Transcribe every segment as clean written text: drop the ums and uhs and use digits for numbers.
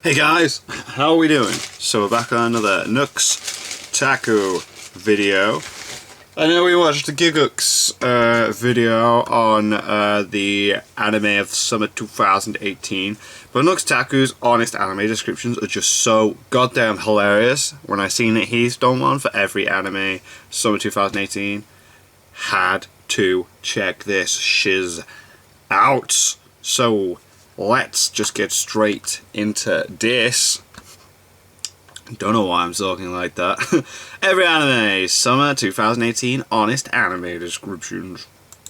Hey guys, how are we doing? So we're back on another Nooks Taku video. I know we watched the Gigooks video on the anime of summer 2018, but Nooks Taku's honest anime descriptions are just so goddamn hilarious. When I seen that he's done one for every anime summer 2018, had to check this shiz out. So let's just get straight into this. Don't know why I'm talking like that. Every anime, summer 2018, honest anime descriptions.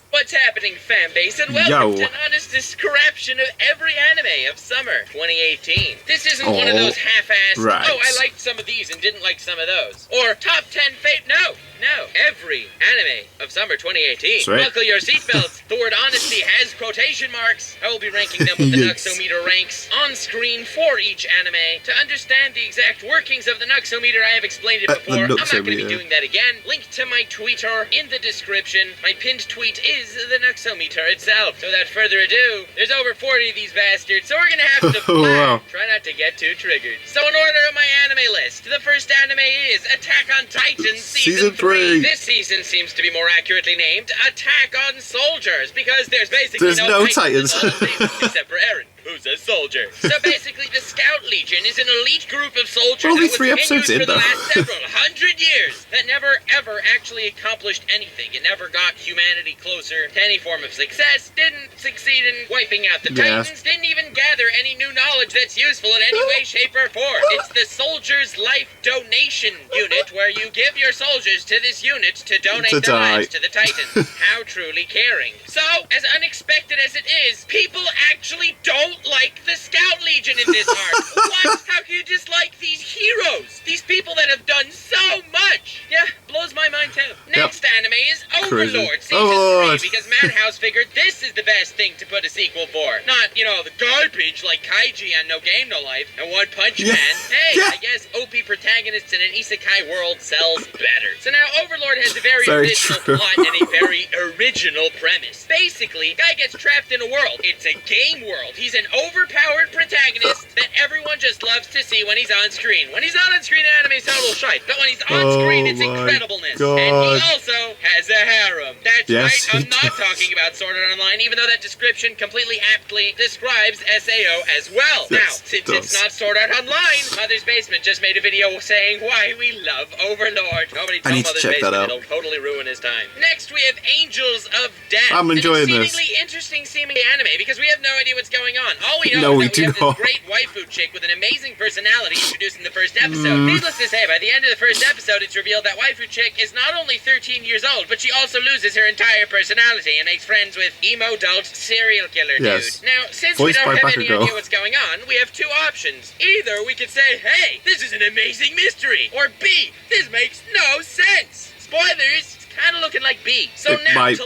What's happening, fanbase, and welcome to an honest description of every anime of summer 2018. This isn't one of those half-assed, right. Oh, I liked some of these and didn't like some of those. Or top 10 no. Every anime of summer 2018. Sweet. Buckle your seatbelts. The word honesty has quotation marks. I will be ranking them with the Nuxometer ranks on screen for each anime. To understand the exact workings of the Nuxometer, I have explained it before. I'm not going to be doing that again. Link to my Twitter in the description. My pinned tweet is the Nuxometer itself. So without further ado, there's over 40 of these bastards, so we're going to have to fly. Try not to get too triggered. So in order of my anime list, the first anime is Attack on Titan Season 3. This season seems to be more accurately named Attack on Soldiers, because there's basically no Titans except for Eren, who's a soldier. So basically the Scout Legion is an elite group of soldiers that was in use for the last several hundred years that never ever actually accomplished anything. It never got humanity closer to any form of success, didn't succeed in wiping out the Titans, didn't even gather any new knowledge that's useful in any way, shape, or form. It's the Soldiers' Life Donation Unit, where you give your soldiers to this unit to donate their lives to the Titans. How truly caring. So, as unexpected as it is, people actually don't like the Scout Legion in this arc. What? How can you dislike these heroes? These people that have done so much. Yeah, blows my mind too. Next anime is Overlord Season 3, because Madhouse figured this is the best thing to put a sequel for. Not, you know, the garbage like Kaiji and No Game No Life and One Punch Man. Hey, I guess OP protagonists in an isekai world sells better. So now Overlord has a very original plot and a very original premise. Basically, guy gets trapped in a world. It's a game world. He's an overpowered protagonist that everyone just loves to see when he's on screen. When he's not on screen, anime's total shite. But when he's on screen, it's incredibleness. And he also has a harem. That's right, I'm not talking about Sword Art Online, even though that description completely aptly describes SAO as well. Now, since it's not Sword Art Online, Mother's Basement just made a video saying why we love Overlord. Nobody tell Mother's Basement, it'll totally ruin his time. Next, we have Angels of Death. I'm enjoying this. Exceedingly interesting seeming anime, because we have no idea what's going on. All we know is that we have this great waifu chick with an amazing personality introduced in the first episode. Needless to say, by the end of the first episode, it's revealed that waifu chick is not only 13 years old, but she also loses her entire personality and makes friends with emo adult serial killer dude. Now, since we don't have any idea what's going on, we have two options. Either we could say, hey, this is an amazing mystery, or B, this makes no sense. Spoilers! Kind of looking like B. So now, to lighten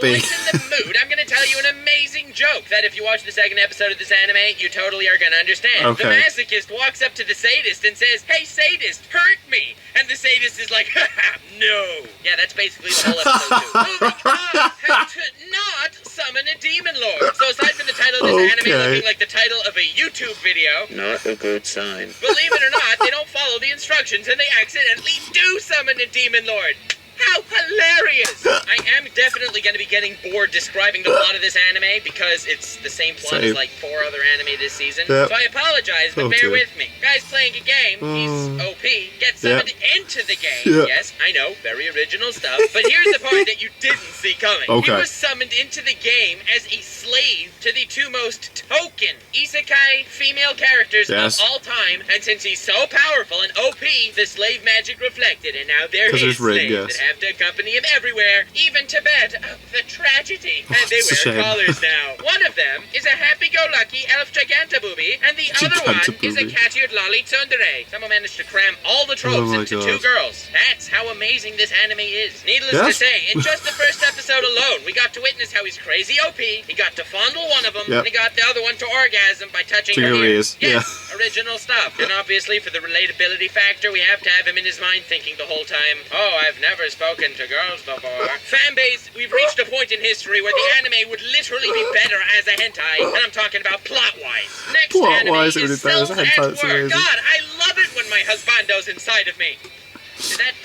the mood, I'm going to tell you an amazing joke that if you watch the second episode of this anime, you totally are going to understand. The masochist walks up to the sadist and says, hey, sadist, hurt me. And the sadist is like, haha, no. Yeah, that's basically the whole episode too. Moving on, how to not summon a demon lord. So aside from the title of this anime looking like the title of a YouTube video, not a good sign. Believe it or not, they don't follow the instructions and they accidentally do summon a demon lord. How hilarious! I am definitely going to be getting bored describing the plot of this anime because it's the same plot as like 4 other anime this season. So I apologize, but bear with me. Guy's playing a game, he's OP, gets summoned into the game. Yes, I know, very original stuff. But here's the part that you didn't see coming. He was summoned into the game as a slave to the 2 most token isekai female characters of all time. And since he's so powerful and OP, the slave magic reflected, and now they're his slaves that have to accompany him everywhere, even to bed. The tragedy. And they wear collars now. One of them is a happy-go-lucky elf gigantabooby, and the other one is a cat-eared lolly tsundere. Someone managed to cram all the tropes into 2 girls. That's how amazing this anime is. Needless to say, in just the first episode alone, we got to witness how he's crazy OP, he got to fondle one of them, and he got the other one to orgasm by touching her ears. Yes, original stuff. And obviously, for the relatability factor, we have to have him in his mind thinking the whole time, oh, I've never spoken to girls before. Fanbase, we've reached a point in history where the anime would literally be better as a hentai, and I'm talking about plot-wise. Next anime is Cells at Work. God, I love it when my husbando's inside of me.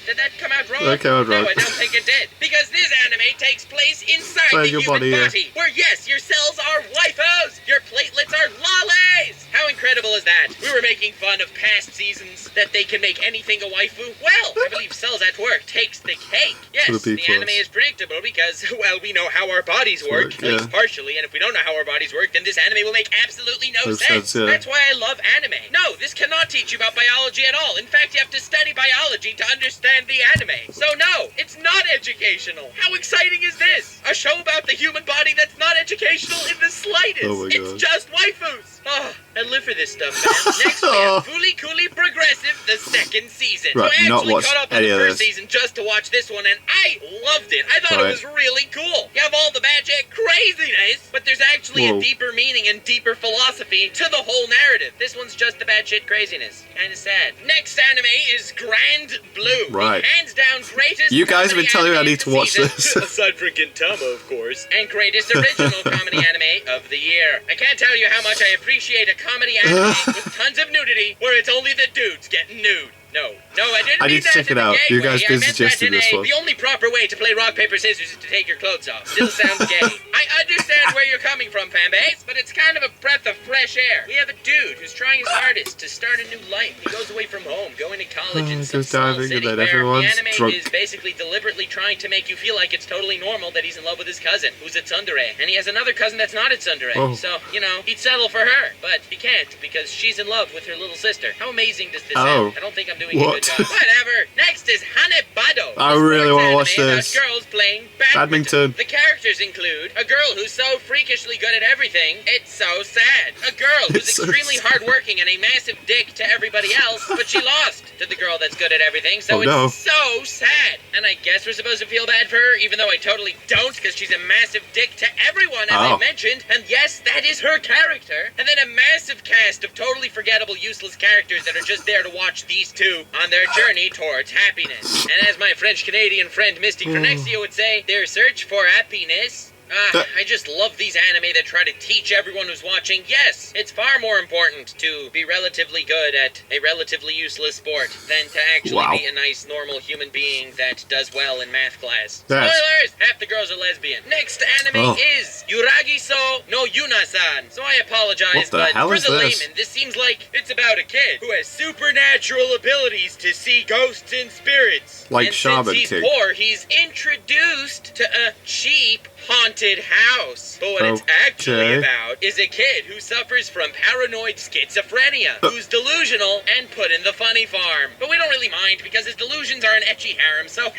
Did that come out wrong? That came out wrong. No, I don't think it did. Because this anime takes place inside the your human body, where yes, your cells are waifus, your platelets are lollies. How incredible is that? We were making fun of past seasons that they can make anything a waifu. Well, I believe Cells at Work takes the cake. Yes, the anime is predictable because, well, we know how our bodies work, at least partially, and if we don't know how our bodies work, then this anime will make absolutely no sense. That's why I love anime. No, this cannot teach you about biology at all. In fact, you have to study biology to understand the anime. So no, it's not educational. How exciting is this? A show about the human body that's not educational in the slightest. Oh my God. It's just waifus. Oh, I live for this stuff, man. Next we have Fooly Cooly Progressive, the second season. Right, so I not actually watched caught up on any the of first this. season just to watch this one, and I loved it. I thought it was really cool. You have all the batshit craziness, but there's actually a deeper meaning and deeper philosophy to the whole narrative. This one's just the batshit craziness. Kinda sad. Next anime is Grand Blue. Right. The hands down greatest. You guys have been telling me I need to watch this. Aside from Gintama, of course. And greatest original comedy anime of the year. I can't tell you how much I appreciate a comedy anime with tons of nudity where it's only the dudes getting nude. No, I didn't I mean need to that check in it a out. gay You guys way. been I meant suggesting that in this one. The only proper way to play rock, paper, scissors is to take your clothes off. Still sounds gay. I understand where you're coming from, fanbase, but it's kind of a breath of fresh air. We have a dude who's trying his hardest to start a new life. He goes away from home, going to college in some small city where the anime is basically deliberately trying to make you feel like it's totally normal that he's in love with his cousin, who's a tsundere. And he has another cousin that's not a tsundere. So, you know, he'd settle for her, but he can't because she's in love with her little sister. How amazing does this sound? I don't think I'm doing a good job. Whatever. Next is Hanebado. I really want to watch this. Girls playing badminton. The characters include a girl who's so freakishly good at everything, it's so sad. A girl who's extremely hardworking and a massive dick to everybody else, but she lost to the girl that's good at everything, so it's so sad. And I guess we're supposed to feel bad for her, even though I totally don't, because she's a massive dick to everyone, as I mentioned. And yes, that is her character. And then a massive cast of totally forgettable, useless characters that are just there to watch these two on their journey towards happiness. And as my French-Canadian friend Misty Cronexia would say, their search for happiness. I just love these anime that try to teach everyone who's watching, yes, it's far more important to be relatively good at a relatively useless sport than to actually be a nice, normal human being that does well in math class. Spoilers! Half the girls are lesbian. Next anime is Yuragiso no Yuna-san. So I apologize, but for the layman, this seems like it's about a kid who has supernatural abilities to see ghosts and spirits. Like Shaman King. Since he's poor, he's introduced to a cheap haunted house. But what it's actually about is a kid who suffers from paranoid schizophrenia, who's delusional and put in the funny farm. But we don't really mind because his delusions are an ecchi harem, so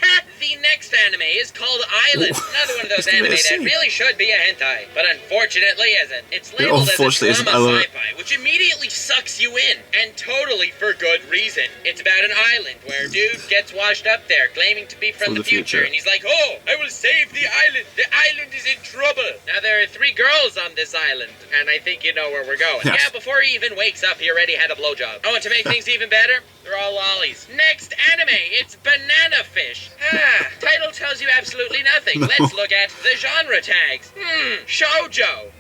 the next anime is called Island. Another one of those anime that really should be a hentai, but unfortunately isn't. It's labeled as a drama sci-fi, which immediately sucks you in, and totally for good reason. It's about an island where a dude gets washed up there claiming to be from the future, and he's like, oh, I will save the island. The island is in trouble. Now there are 3 girls on this island, and I think you know where we're going. Yeah, before he even wakes up, he already had a blowjob. Oh, and to make things even better, they're all lollies. Next anime, it's Banana Fish. Title tells you absolutely nothing. Let's look at the genre tags. Shoujo.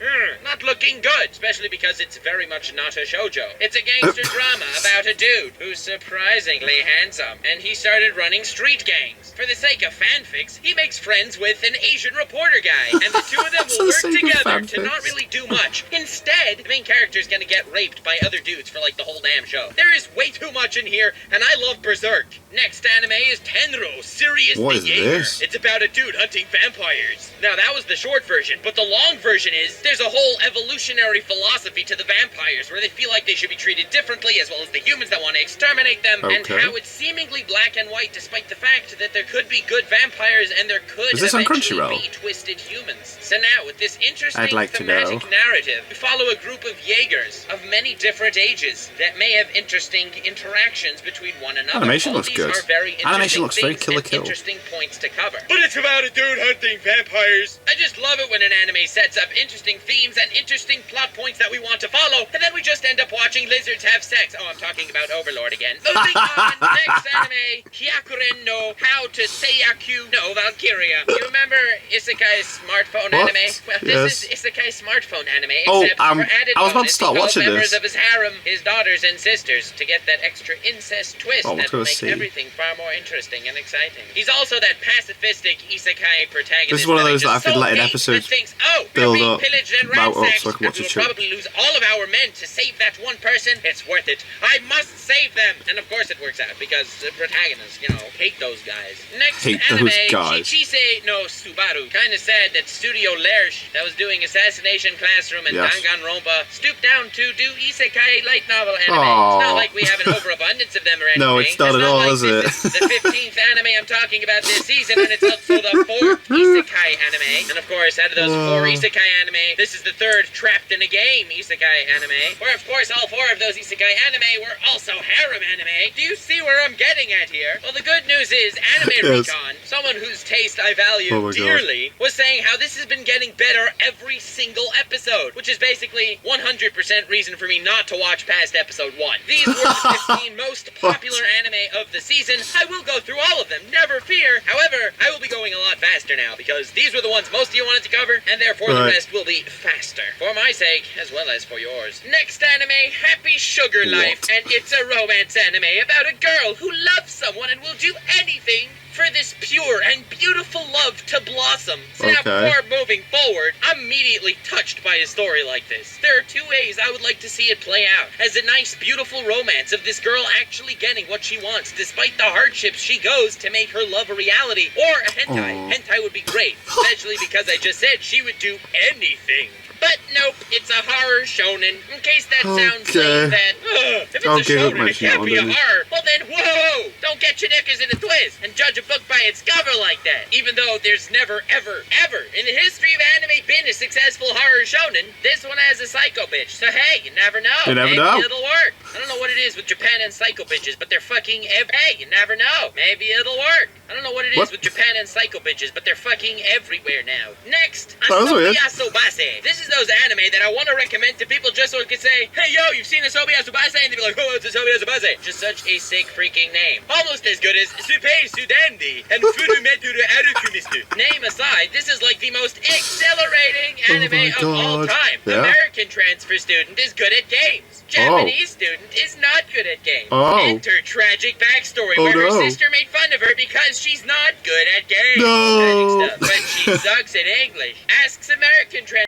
Not looking good, especially because it's very much not a shoujo. It's a gangster drama about a dude who's surprisingly handsome, and he started running street gangs. For the sake of fanfics, he makes friends with an Asian reporter guy, and the two of them will work together to not really do much. Instead, the main character's gonna get raped by other dudes for like the whole damn show. There is way too much in here, and I love Berserk. Next anime is Tenro, Sirius the Jaeger. It's about a dude hunting vampires. Now that was the short version, but the long version is there's a whole evolutionary philosophy to the vampires where they feel like they should be treated differently as well as the humans that want to exterminate them, and how it's seemingly black and white despite the fact that there could be good vampires and there could eventually be twisted humans. So now with this interesting thematic narrative, we follow a group of Jaegers of many different ages that may have interesting interactions between one another. Animation looks good. good. Are very Animation looks very things Kill la and Kill. interesting points to cover. But it's about a dude hunting vampires. I just love it when an anime sets up interesting themes and interesting plot points that we want to follow, and then we just end up watching lizards have sex. Oh, I'm talking about Overlord again. Moving on, next anime, Hyakuren no How to Seiyaku no Valkyria. You remember Isekai's smartphone What? anime? Well, this is Isekai's smartphone anime, Oh, except for added I was about to bonus, start he calls watching members this. of his harem his daughters and sisters to get that extra incest twist Oh, that will make see. everything far more interesting and exciting. He's also that pacifistic isekai protagonist. This is one of those that I've been letting hate episodes that thinks, oh, build we're being up, pillaged and mount up ransacked, so I can watch and it we'll too. probably lose all of our men to save that one person. It's worth it. I must save them. And of course it works out because the protagonists, hate those guys. Next Hate anime, those guys. Chichise no Subaru. Kinda sad that Studio Lerche, that was doing Assassination Classroom and Yes. Danganronpa, stooped down to do isekai light novel anime. Aww. It's not like we have an overabundance of them or anything. No, it's not at all, like is this it? is the 15th anime I'm talking about this season, and it's also the 4th isekai anime. And of course, out of those 4 isekai anime, this is the 3rd Trapped in a Game isekai anime. Where of course all 4 of those isekai anime were also harem anime. Do you see where I'm getting at here? Well, the good news is Anime Yes. Recon, someone whose taste I value Oh my God. dearly, was saying how this has been getting better every single episode, which is basically 100% reason for me not to watch past episode 1. These were the 15 most popular anime of the season. I will go through all of them, never fear. However, I will be going a lot faster now because these were the ones most of you wanted to cover, and therefore the Right. rest will be faster. For my sake, as well as for yours. Next anime, Happy Sugar Life, and it's a romance anime about a girl who loves someone and will do anything for this pure and beautiful love to blossom. So now, Okay. before moving forward, I'm immediately touched by a story like this. There are 2 ways I would like to see it play out. As a nice, beautiful romance of this girl actually getting what she wants, despite the hardships she goes to make her love a reality. Or a hentai. Aw. Hentai would be great, especially because I just said she would do anything. But nope, it's a horror shonen. In case that sounds Okay. like that, if it's I'll a give up shonen, it mentioning that can't one, be a didn't you? horror. Well then, whoa! Don't get your knickers in a twist and judge a book by its cover like that. Even though there's never, ever, ever in the history of anime been a successful horror shonen, this one has a psycho bitch. So hey, you never know. You never Maybe know. it'll work. I don't know what it is with Japan and psycho bitches, but they're fucking hey, you never know. Maybe it'll work. I don't know what it is What? with Japan and psycho bitches, but they're fucking everywhere now. Next, That was weird. Asobi Asobase. This is those anime that I want to recommend to people just so it can say, hey yo, you've seen Asobi Asobase? And they'd be like, oh, it's Asobi Asobase. Just such a sick freaking name. Almost as good as Supei Sudandi and Furumeturu Arukumistu. Name aside, this is like the most exhilarating anime of all God. time. Yeah. American transfer student is good at games. Japanese student is not good at games. Oh. Enter tragic backstory Oh, where her no. sister made fun of her because she's not good at games. No. Tragic stuff. But she sucks at English. Asks American transfer.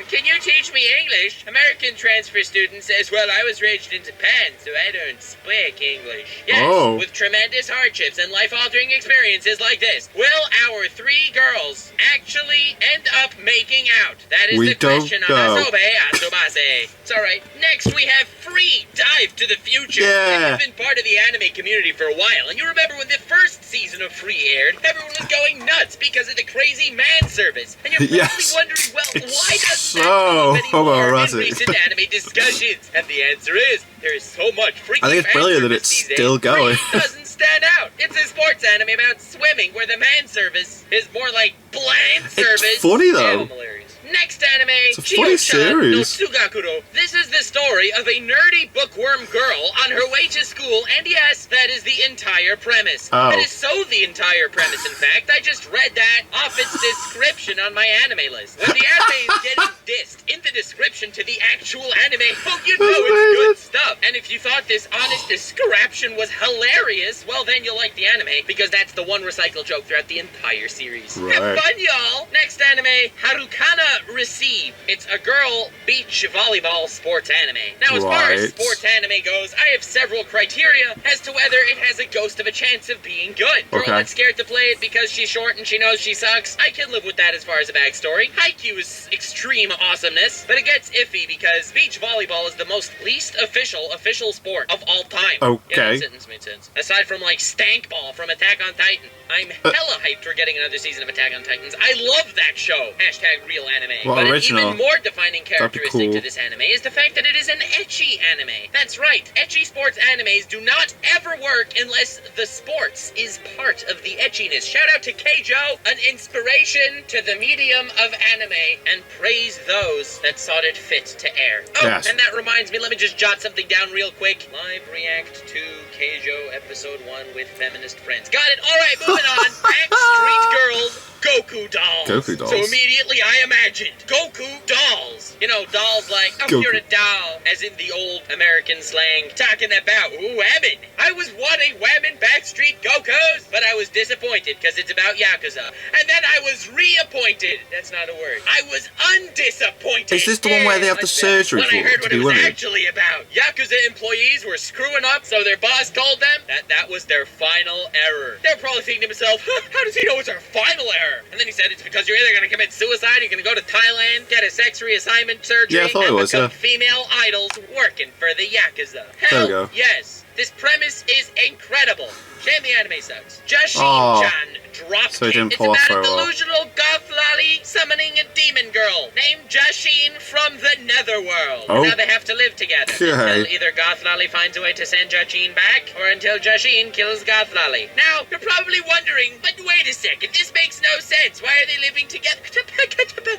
Can you teach me English? American transfer student says, well, I was raised in Japan, so I don't speak English. Yes, Oh. with tremendous hardships and life-altering experiences like this, will our 3 girls actually end up making out? That is We the don't question on know. Asobe Asobase. It's alright. Next, we have Free Dive to the Future. Yeah. If you've been part of the anime community for a while, and you remember when the first season of Free aired, everyone was going nuts because of the crazy man service. And you're probably Yes. wondering, well, It's why doesn't so that come up anymore in homoerotic. recent anime discussions? And the answer is, there is so much freaking I think it's fan brilliant that service it's these days, still going. Free doesn't stand out. It's a sports anime about swimming where the man service is more like bland service. funny, though. And hilarious. Next anime, It's a funny Chiyo-chan no series. Tsugakuro. This is the story of a nerdy bookworm girl on her way to school, and yes, that is the entire premise. Oh. That is so the entire premise, in fact. I just read that off its description on my anime list. When the anime is getting dissed in the description to the actual anime, oh, you know That's it's good amazing. stuff. And if you thought this honest description was hilarious, well, then you'll like the anime, because that's the one recycled joke throughout the entire series. Right. Have fun, y'all! Next anime, Harukana Receive. It's a girl beach volleyball sports anime. Now, as far as Right. sports anime goes, I have several criteria as to whether it has a ghost of a chance of being good. Girl Okay. that's scared to play it because she's short and she knows she sucks. I can live with that as far as a backstory. Haikyuu is extreme awesomeness, but it gets iffy because beach volleyball is the most least official sport of all time. Okay. Yeah, that sentence made sense. Aside from like Stankball from Attack on Titan. I'm hella hyped for getting another season of Attack on Titans. I love that show. Hashtag real anime. Well, but original. an even more defining characteristic cool. to this anime is the fact that it is an ecchi anime. That's right. Ecchi sports animes do not ever work unless the sports is part of the etchiness. Shout out to Keijo, an inspiration to the medium of anime, and praise those that sought it fit to air. Oh, yes. And that reminds me, let me just jot something down real quick. Live react to Keijo episode 1 with feminist friends. Got it. All right, moving on. Backstreet Girls. Goku dolls. Goku dolls. So immediately I imagined Goku dolls. You know, dolls like, oh, you're a doll, as in the old American slang, talking about, ooh, women. I was wanting women Backstreet Gokus, but I was disappointed because it's about Yakuza. And then I was reappointed. That's not a word. I was undisappointed. Is this the one where they have the surgery when for I heard what it was women? actually about. Yakuza employees were screwing up, so their boss told them that was their final error. They're probably thinking to themselves, how does he know it's our final error? And then he said it's because you're either going to commit suicide, you're going to go to Thailand, get a sex reassignment surgery, Yeah, I thought and it was, become female idols working for the Yakuza. There we Hell, go. yes. This premise is incredible. Shame the anime sucks. Jashin-chan dropped so it didn't It's pull off about a very well. delusional goth lolly summoning a demon girl named Jashin from the Netherworld. Oh. Now they have to live together Okay. until either Goth Lolly finds a way to send Jashin back, or until Jashin kills Goth Lolly. Now, you're probably wondering, but wait a second, this makes no sense. Why are they living together?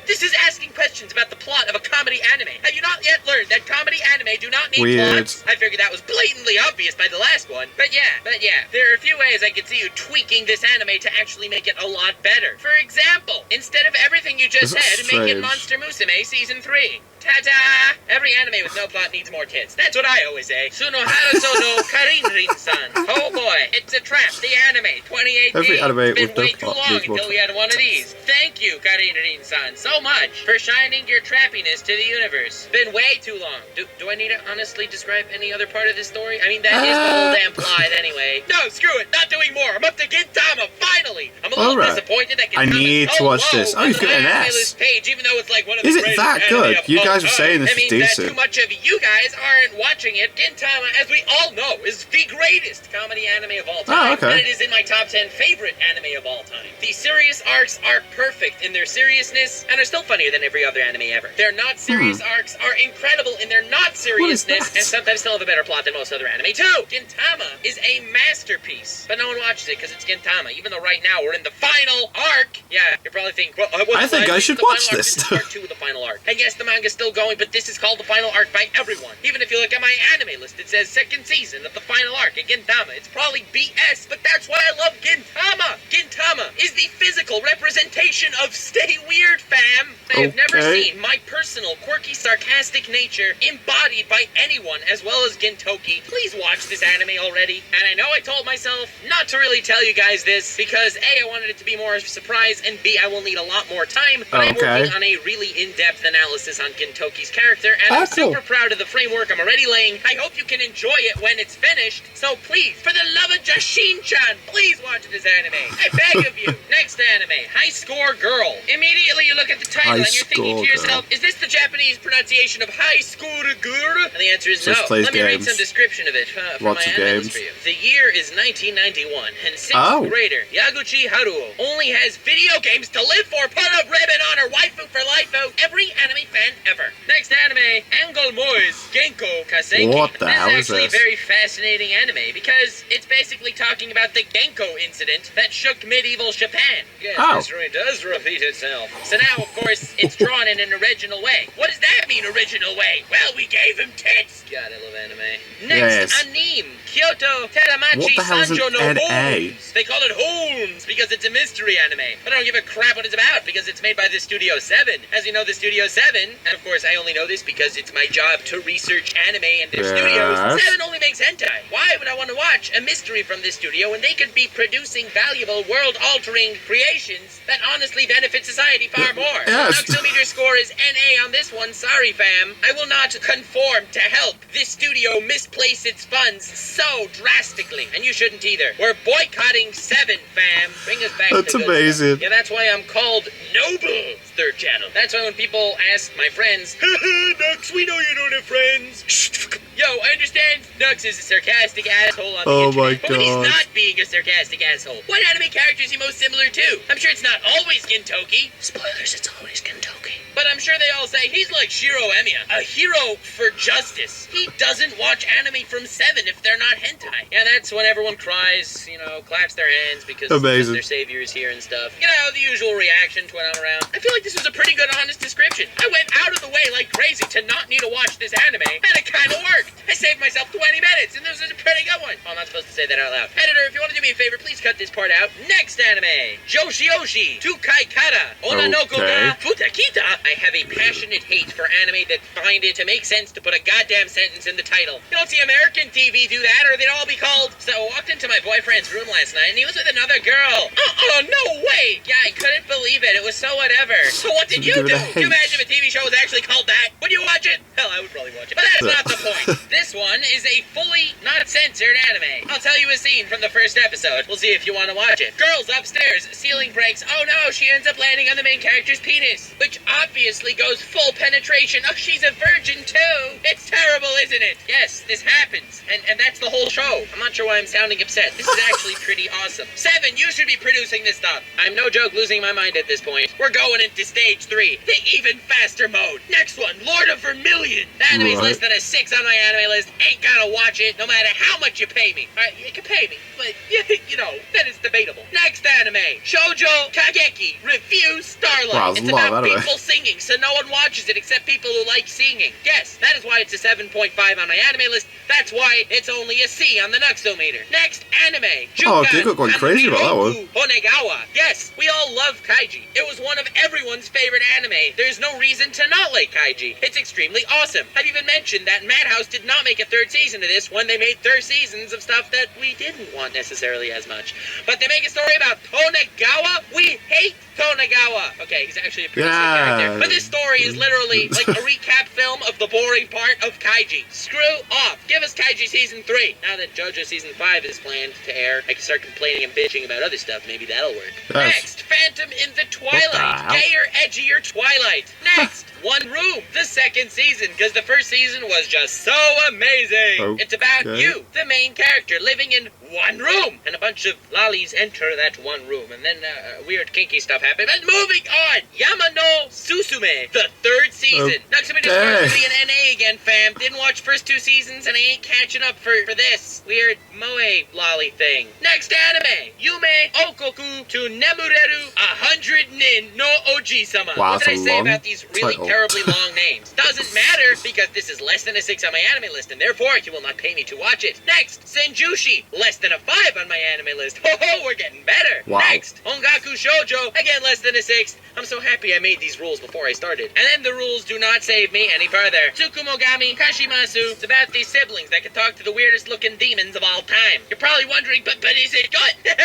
This is asking questions about the plot of a comedy anime. Have you not yet learned that comedy anime do not need Weird. plots? I figured that was blatantly obvious by the last one. But yeah, there are a few ways I could see you tweaking this anime to actually make it a lot better. For example, instead of everything you just This is said, make it strange. Monster Musume Season 3. Ta-da! Every anime with no plot needs more tits. That's what I always say. Sunohara Sono Karinrin-san. Oh boy, it's a trap. The anime, 2018. Every anime It's been with no way too plot long needs more until we had one of these. Thank you, Karinrin-san, so much for shining your trappiness to the universe. Been way too long. Do I need to honestly describe any other part of this story? I mean, that is the whole damn plot anyway. No, screw it. Not doing more. I'm up to Gintama, finally. I'm a little Alright. disappointed that I Gintama's need to so watch low this. Oh, on you've the got an anime S. list page, even though it's like one of the Is it greatest that anime good? of You all guys are time. saying this That is means that decent. too much of you guys aren't watching it. Gintama, as we all know, is the greatest comedy anime of all time. Oh, okay. And it is in my top 10 favorite anime of all time. The serious arcs are perfect in their seriousness and are still funnier than every other anime ever. Their not serious arcs are incredible in their not seriousness that? and sometimes still have a better plot than most other anime too. Gintama is a masterpiece, but no one watches it because it's Gintama, even though right now we're in the final arc. Yeah, you're probably thinking, well, I think I should the final watch arc. this. This is part 2 of the final arc. And yes, the manga's still going, but this is called the final arc by everyone. Even if you look at my anime list, it says second season of the final arc at Gintama. It's probably BS, but that's why I love Gintama. Gintama is the physical representation of stay weird, fam. I have never Okay. seen my personal, quirky, sarcastic nature embodied by anyone as well as Gintoki. Please watch this anime already. And I know I told myself not to really tell you guys this because A, I wanted it to be more of a surprise, and B, I will need a lot more time. But I'm Okay. working on a really in-depth analysis on Gintoki's character, and I'm cool. super proud of the framework I'm already laying. I hope you can enjoy it when it's finished. So please, for the love of Jashin-chan, please watch this anime. I beg of you. Next anime, High Score Girl. Immediately you look at the title High and you're thinking Score to yourself, is this the Japanese pronunciation of High Score Girl? And the answer is Just no. plays Let me read games. some description of it from Lots my of anime games. list for you. The year is 1991, and 6th Oh. grader Yaguchi Haruo only has video games to live for. Put a ribbon on her waifu for life out. Every anime fan ever. Next anime, Angle Moise Genko Kasenki. What the hell This is is actually this? a very fascinating anime because it's basically talking about the Genko incident that shook medieval Japan. Yes, Oh. history does repeat itself. So now, of course, it's drawn in an original way. What does that mean, original way? Well, we gave him tits. God, I love anime. Next, Yes. anime, Kyoto Teramachi What the hell is an Sanjo no NA? Homes. They call it Homes because it's a mystery anime. But I don't give a crap what it's about because it's made by the Studio 7. As you know, the Studio 7, and of course I only know this because it's my job to research anime and their studios. Yes. 7 only makes hentai. Why would I want to watch a mystery from this studio when they could be producing valuable, world-altering creations that honestly benefit society far more? Yes. The Nuxometer score is NA on this one. Sorry, fam. I will not conform to help this studio misplace its funds so so drastically, and you shouldn't either. We're boycotting 7, fam. Bring us back That's to good amazing. stuff. Yeah, that's why I'm called Noble's third channel. That's why when people ask my friends, Nux, we know you don't have friends. Yo, I understand Nux is a sarcastic asshole on the Oh internet, my but when he's God. not being a sarcastic asshole, what anime character is he most similar to? I'm sure it's not always Gintoki. Spoilers, it's always Gintoki. But I'm sure they all say he's like Shiro Emiya, a hero for justice. He doesn't watch anime from 7 if they're not hentai. Yeah, that's when everyone cries, you know, claps their hands because Amazing. their savior is here and stuff. You know, the usual reactions when I'm around. I feel like this was a pretty good, honest description. I went out of the way like crazy to not need to watch this anime, and it kind of worked. I saved myself 20 minutes, and this was a pretty good one. Oh, I'm not supposed to say that out loud. Editor, if you want to do me a favor, please cut this part out. Next anime, Joshioshi Tukai Kara Onanoko ga Futakita. I have a passionate hate for anime that find it to make sense to put a goddamn sentence in the title. You don't see American TV do that, or they'd all be called. So I walked into my boyfriend's room last night, and he was with another girl. No way! Yeah, I couldn't believe it. It was so whatever. So what did you do? Can you imagine if a TV show was actually called that? Would you watch it? Hell, I would probably watch it. But that's not the point. This one is a fully not censored anime. I'll tell you a scene from the first episode. We'll see if you want to watch it. Girls upstairs, ceiling breaks. Oh no, she ends up landing on the main character's penis, which obviously goes full penetration. Oh, she's a virgin too. It's terrible, isn't it? Yes, this happens. And that's the whole show. I'm not sure why I'm sounding upset. This is actually pretty awesome. 7, you should be producing this stuff. I'm no joke losing my mind at this point. We're going into stage 3, the even faster mode. Next one, Lord of Vermilion. The anime's less than a 6 on my anime list. Ain't gotta watch it no matter how much you pay me. Alright, you can pay me, but you know, that is debatable. Next anime, Shoujo Kageki Review Starlight. Wow, It's a lot about of anime. people singing, so no one watches it except people who like singing. Yes, that is why it's a 7.5 on my anime list. That's why it's only a C on the Nuxometer. Next anime, Oh, Jukan Giga going crazy about that one. Kamiroku Onegawa. Yes, we all love kaiji. It was one of everyone's favorite anime. There's no reason to not like kaiji. It's extremely awesome. I've even mentioned that Madhouse did not make a 3rd season of this when they made 3rd seasons of stuff that we didn't want necessarily as much. But they make a story about Tonegawa. We hate Tonegawa. Okay, he's actually a pretty sick character. But this story is literally like a recap film of the boring part of kaiji. Screw off. Give us kaiji season 3. Now that JoJo season 5 is planned to air, I can start complaining and bitching about other stuff. Maybe that'll work. Yes. Next, Phantom in the Twilight. What the hell? Gayer, edgier Twilight. Next, One Room, the 2nd season, because the 1st season was just so amazing. It's about you, the main character, living in one room, and a bunch of lollies enter that one room, and then weird kinky stuff happens. But moving on, Yamano Susume, the 3rd season. Nuxometer's going to be an NA again, fam. Didn't watch first 2 seasons, and I ain't catching up for this weird moe lolly thing. Next anime, Yume Okoku to Nemureru 100 Nin no Oji-sama. Wow, What did I that's a say long about these really title. terribly long names? Doesn't matter, because this is less than a 6 on my anime list, and therefore you will not pay me to watch it. Next, Senjushi, less than a 5 on my anime list. Ho ho, we're getting better. Wow. Next, Ongaku Shoujo, again less than a 6. I'm so happy I made these rules before I started. And then the rules do not save me any further. Tsukumogami Kashimasu, it's about these siblings that can talk to the weirdest looking demons of all time. You're probably wondering, but is it good?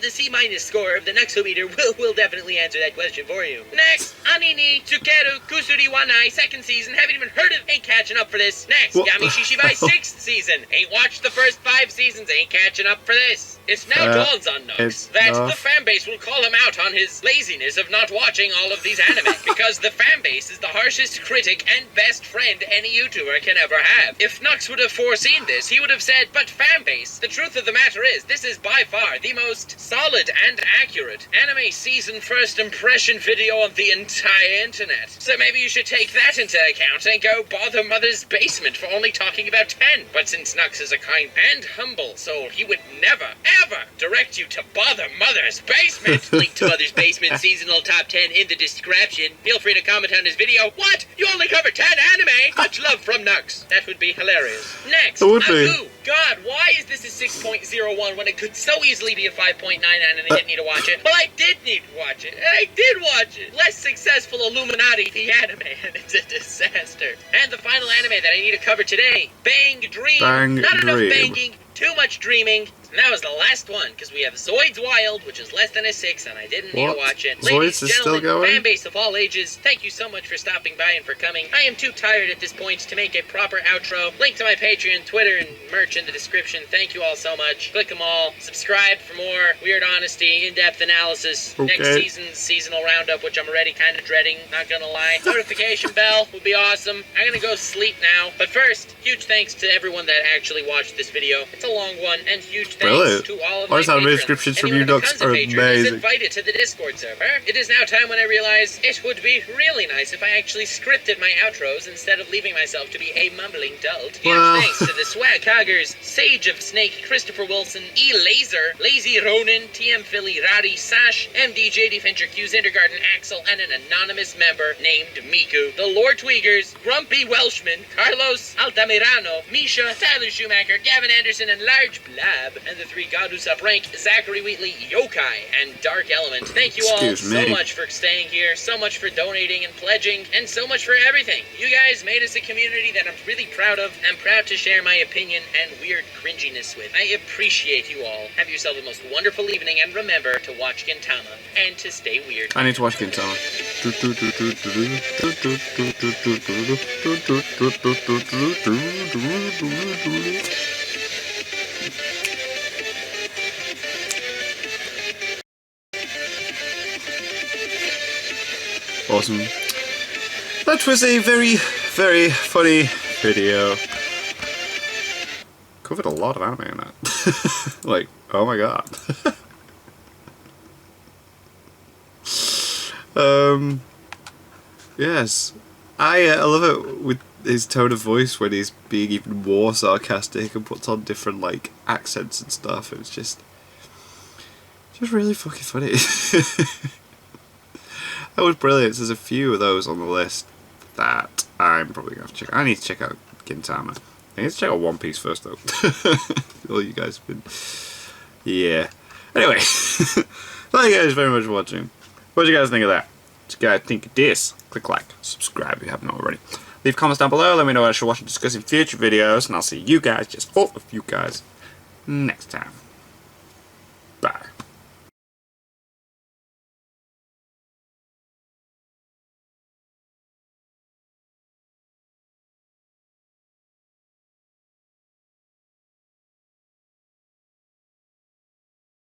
the C- score of the Nuxometer will definitely answer that question for you. Next, Anini Tsukeru Kusuri Wanai, 2nd season. Haven't even heard of, ain't catching up for this. Next, What Yami the Shishibai, hell? 6th season. Ain't watched the first 5 seasons, ain't catching up for this. It's now dawns on Nux that the fan base will call him out on his laziness of not watching all of these anime, because the fan base is the harshest critic and best friend any YouTuber can ever have. If Nux would have foreseen this, he would have said, but fan base, the truth of the matter is, this is by far the most solid and accurate anime season first impression video on the entire internet. So maybe you should take that into account and go bother Mother's Basement for only talking about 10. But since Nux is a kind and humble soul, he would never, ever direct you to bother Mother's Basement. Link to Mother's Basement seasonal top 10 in the description. Feel free to comment on this video. What? You only cover 10 anime? Much love from Nux. That would be hilarious. Next, It would be. Aku. God, why is this a 6.01 when it could so easily be a 5.99 and I didn't need to watch it? Well, I did need to watch it, and I did watch it. Less successful Illuminati, the anime, and it's a disaster. And the final anime that I need to cover today, Bang Dream. Bang Not enough Dream. banging, too much dreaming. And that was the last one, because we have Zoid's Wild, which is less than a 6, and I didn't need to watch it. Zoids Ladies, is still gentlemen, going? fan base of all ages, thank you so much for stopping by and for coming. I am too tired at this point to make a proper outro. Link to my Patreon, Twitter, and merch in the description. Thank you all so much. Click them all. Subscribe for more Weird Honesty, in-depth analysis. Okay. Next season's seasonal roundup, which I'm already kind of dreading, not gonna lie. Notification bell would be awesome. I'm gonna go sleep now. But first, huge thanks to everyone that actually watched this video. It's a long one, and huge thanks to all of my patrons. Descriptions from Anyone you who ducks becomes a are patron is amazing. invited to the Discord server. It is now time when I realize it would be really nice if I actually scripted my outros instead of leaving myself to be a mumbling dolt. Huge thanks to the Swag Coggers, Sage of Snake, Christopher Wilson, E. Laser, Lazy Ronin, TM Philly, Radi, Sash, MDJD Fincher, Q, Zindergarten, Axel, and an anonymous member named Miku. The Lord Tweegers, Grumpy Welshman, Carlos Altamirano, Misha, Tyler Schumacher, Gavin Anderson, and Large Blab, and the 3 God Who's Up Rank, Zachary Wheatley, Yokai, and Dark Element. Thank you all so much for staying here, so much for donating and pledging, and so much for everything. You guys made us a community that I'm really proud of. I'm proud to share my opinion and weird cringiness with. I appreciate you all. Have yourself the most wonderful evening, and remember to watch Gintama and to stay weird. I need to watch Gintama. Awesome. That was a very, very funny video. Covered a lot of anime in that. Like, oh my god. Yes. I love it with his tone of voice when he's being even more sarcastic and puts on different, like, accents and stuff. It's just really fucking funny. That was brilliant. There's a few of those on the list that I'm probably going to have to check. I need to check out Gintama. I need to check out One Piece first, though. All you guys have been... Yeah. Anyway. Thank you guys very much for watching. What do you guys think of that? What do you guys think of this? Click like, subscribe if you haven't already. Leave comments down below. Let me know what I should watch and discuss in future videos. And I'll see you guys, just all of you guys, next time.